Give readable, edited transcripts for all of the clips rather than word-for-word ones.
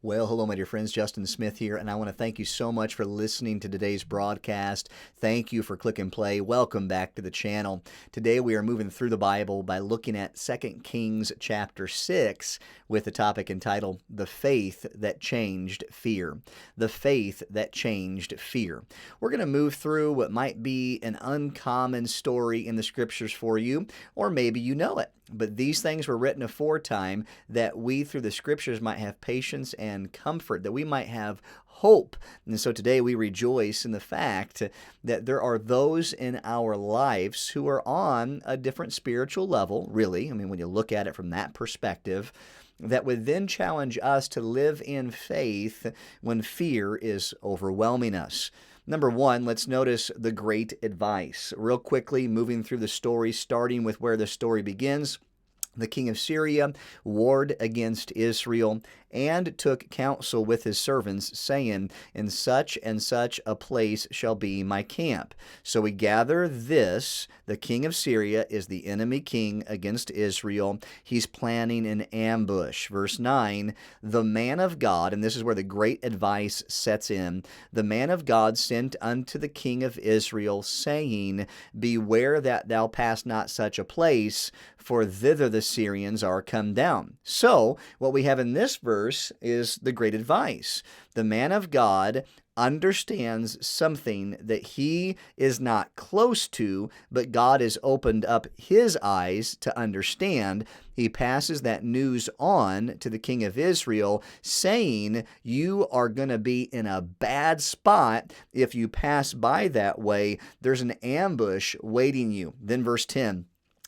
Well, hello, my dear friends. Justyn Smith here, and I want to thank you so much for listening to today's broadcast. Thank you for clicking play. Welcome back to the channel. Today we are moving through the Bible by looking at 2 Kings chapter 6 with the topic entitled, The Faith That Changed Fear. The Faith That Changed Fear. We're going to move through what might be an uncommon story in the Scriptures for you, or maybe you know it. But these things were written aforetime that we, through the Scriptures, might have patience and comfort, that we might have hope. And so today we rejoice in the fact that there are those in our lives who are on a different spiritual level, really. I mean, when you look at it from that perspective, that would then challenge us to live in faith when fear is overwhelming us. Number one, let's notice the great advice. Real quickly, moving through the story, starting with where the story begins. The king of Syria warred against Israel and took counsel with his servants, saying, In such and such a place shall be my camp. So we gather this. The king of Syria is the enemy king against Israel. He's planning an ambush. Verse 9, the man of God, and this is where the great advice sets in, the man of God sent unto the king of Israel, saying, Beware that thou pass not such a place, for thither the Syrians are come down. So, what we have in this verse is the great advice. The man of God understands something that he is not close to, but God has opened up his eyes to understand. He passes that news on to the king of Israel, saying, you are going to be in a bad spot if you pass by that way. There's an ambush waiting you. Then verse 10.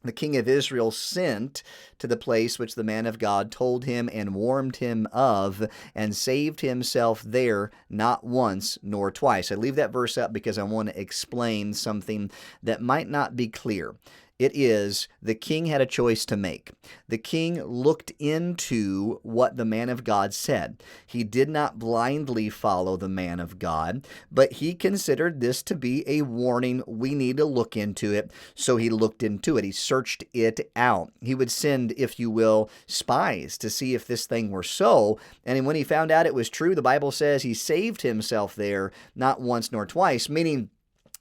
The king of Israel sent to the place which the man of God told him and warned him of, and saved himself there not once nor twice. I leave that verse up because I want to explain something that might not be clear. It is, the king had a choice to make. The king looked into what the man of God said. He did not blindly follow the man of God, but he considered this to be a warning. We need to look into it. So he looked into it. He searched it out. He would send, if you will, spies to see if this thing were so. And when he found out it was true, the Bible says he saved himself there not once nor twice, meaning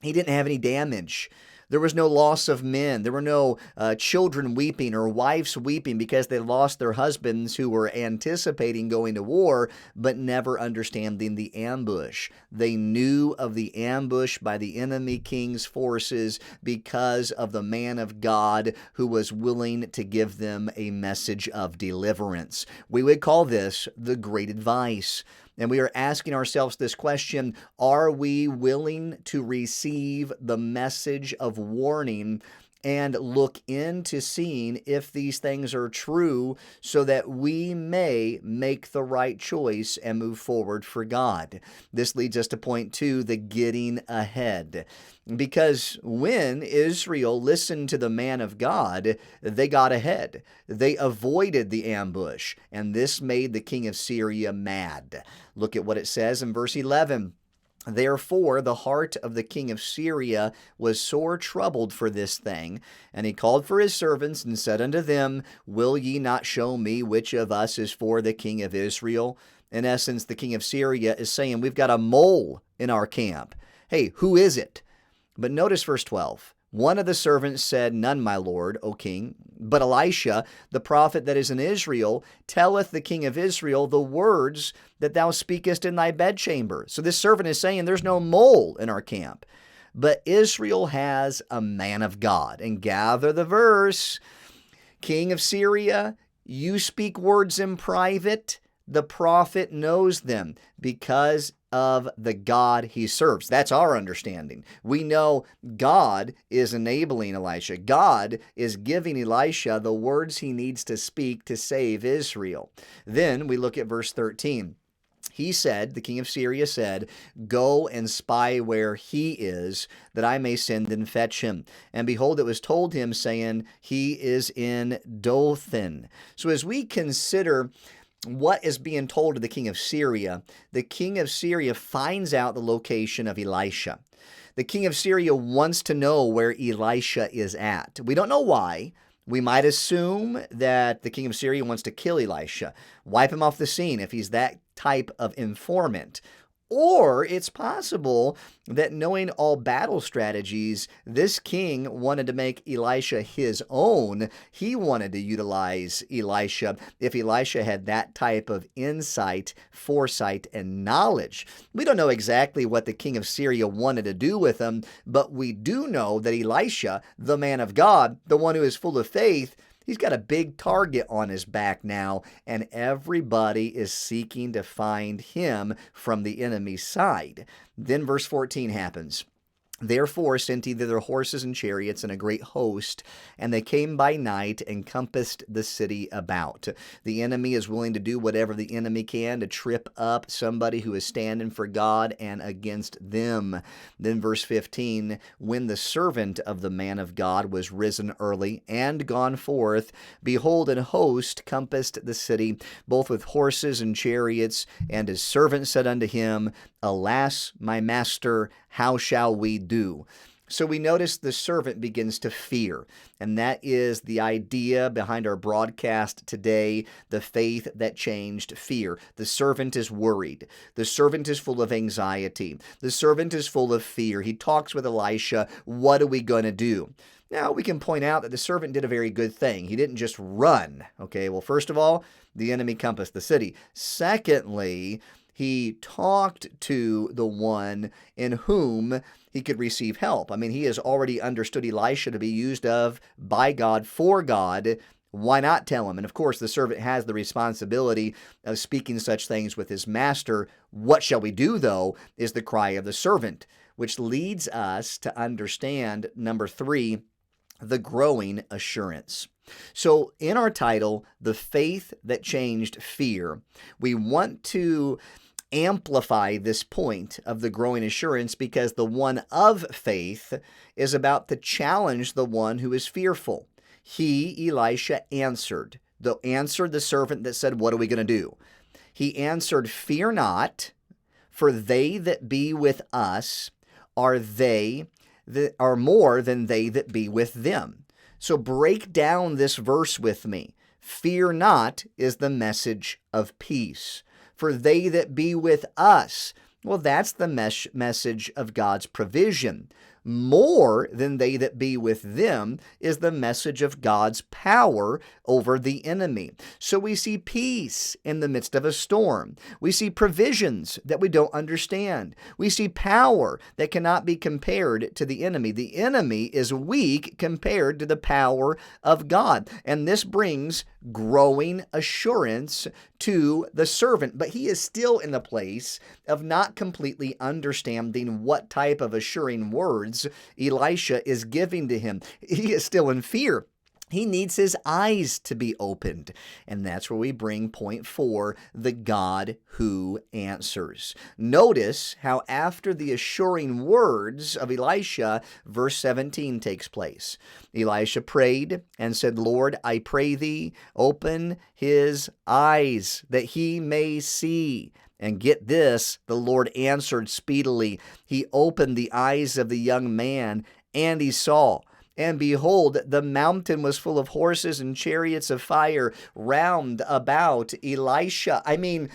he didn't have any damage. There was no loss of men. There were no children weeping or wives weeping because they lost their husbands who were anticipating going to war, but never understanding the ambush. They knew of the ambush by the enemy king's forces because of the man of God who was willing to give them a message of deliverance. We would call this the great advice. And we are asking ourselves this question, are we willing to receive the message of warning and look into seeing if these things are true so that we may make the right choice and move forward for God? This leads us to point two, the getting ahead. Because when Israel listened to the man of God, they got ahead. They avoided the ambush, and this made the king of Syria mad. Look at what it says in verse 11. Therefore, the heart of the king of Syria was sore troubled for this thing. And he called for his servants and said unto them, Will ye not show me which of us is for the king of Israel? In essence, the king of Syria is saying, we've got a mole in our camp. Hey, who is it? But notice verse 12. One of the servants said, None, my lord, O king. But Elisha, the prophet that is in Israel, telleth the king of Israel the words that thou speakest in thy bedchamber. So this servant is saying, there's no mole in our camp. But Israel has a man of God. And gather the verse. King of Syria, you speak words in private. The prophet knows them because of the God he serves. That's our understanding. We know God is enabling Elisha. God is giving Elisha the words he needs to speak to save Israel. Then we look at verse 13. He said, the king of Syria said, Go and spy where he is, that I may send and fetch him. And behold, it was told him, saying, He is in Dothan. So as we consider what is being told to the king of Syria finds out the location of Elisha. The king of Syria wants to know where Elisha is at. We don't know why. We might assume that the king of Syria wants to kill Elisha, wipe him off the scene if he's that type of informant. Or it's possible that knowing all battle strategies, this king wanted to make Elisha his own. He wanted to utilize Elisha if Elisha had that type of insight, foresight, and knowledge. We don't know exactly what the king of Syria wanted to do with him, but we do know that Elisha, the man of God, the one who is full of faith, he's got a big target on his back now, and everybody is seeking to find him from the enemy's side. Then verse 14 happens. Therefore sent he thither horses and chariots and a great host, and they came by night and compassed the city about. The enemy is willing to do whatever the enemy can to trip up somebody who is standing for God and against them. Then verse 15, when the servant of the man of God was risen early and gone forth, behold, an host compassed the city, both with horses and chariots, and his servant said unto him, Alas, my master, how shall we do? So we notice the servant begins to fear, and that is the idea behind our broadcast today, the faith that changed fear. The servant is worried. The servant is full of anxiety. The servant is full of fear. He talks with Elisha, what are we going to do? Now, we can point out that the servant did a very good thing. He didn't just run. Okay, well, first of all, the enemy compassed the city. Secondly, he talked to the one in whom he could receive help. I mean, he has already understood Elisha to be used of by God for God. Why not tell him? And of course, the servant has the responsibility of speaking such things with his master. What shall we do, though, is the cry of the servant, which leads us to understand, number 3, the growing assurance. So in our title, The Faith That Changed Fear, we want to amplify this point of the growing assurance because the one of faith is about to challenge the one who is fearful. He, Elisha, answered the servant that said, what are we going to do? He answered, fear not, for they that be with us are more than they that be with them. So break down this verse with me. Fear not is the message of peace. For they that be with us, well, that's the message of God's provision. More than they that be with them is the message of God's power over the enemy. So we see peace in the midst of a storm. We see provisions that we don't understand. We see power that cannot be compared to the enemy. The enemy is weak compared to the power of God. And this brings growing assurance to the servant. But he is still in the place of not completely understanding what type of assuring words Elisha is giving to him. He is still in fear. He needs his eyes to be opened. And that's where we bring point 4, the God who answers. Notice how after the assuring words of Elisha, verse 17 takes place. Elisha prayed and said, Lord, I pray thee, open his eyes that he may see. And get this, the Lord answered speedily. He opened the eyes of the young man, and he saw. And behold, the mountain was full of horses and chariots of fire round about Elisha. I mean,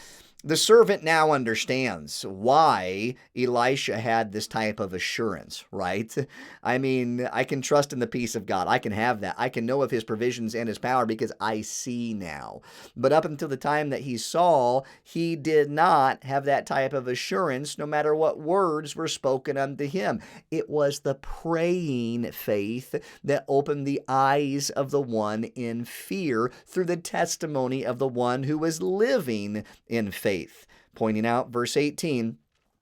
the servant now understands why Elisha had this type of assurance, right? I mean, I can trust in the peace of God. I can have that. I can know of his provisions and his power because I see now. But up until the time that he saw, he did not have that type of assurance no matter what words were spoken unto him. It was the praying faith that opened the eyes of the one in fear through the testimony of the one who was living in faith. Pointing out verse 18,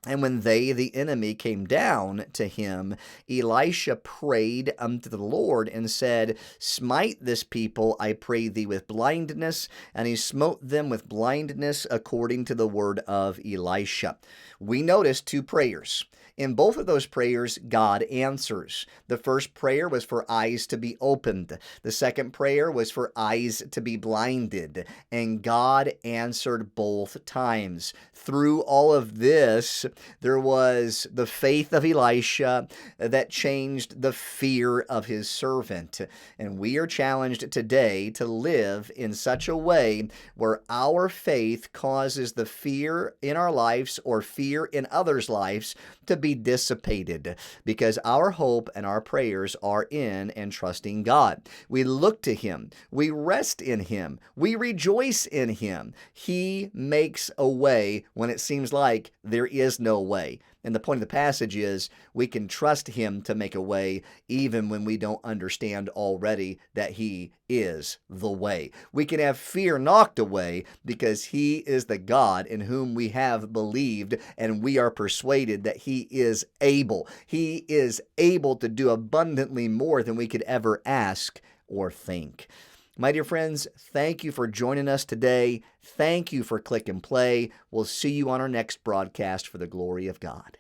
and when they, the enemy, came down to him, Elisha prayed unto the Lord and said, Smite this people, I pray thee, with blindness. And he smote them with blindness according to the word of Elisha. We notice 2 prayers. In both of those prayers, God answers. The first prayer was for eyes to be opened. The second prayer was for eyes to be blinded. And God answered both times. Through all of this, There was the faith of Elisha that changed the fear of his servant. And we are challenged today to live in such a way where our faith causes the fear in our lives or fear in others' lives to be dissipated, because our hope and our prayers are in and trusting God. We look to Him. We rest in Him. We rejoice in Him. He makes a way when it seems like there is no way. And the point of the passage is we can trust Him to make a way even when we don't understand already that He is the way. We can have fear knocked away because He is the God in whom we have believed, and we are persuaded that He is able. He is able to do abundantly more than we could ever ask or think. My dear friends, thank you for joining us today. Thank you for Click and Play. We'll see you on our next broadcast for the glory of God.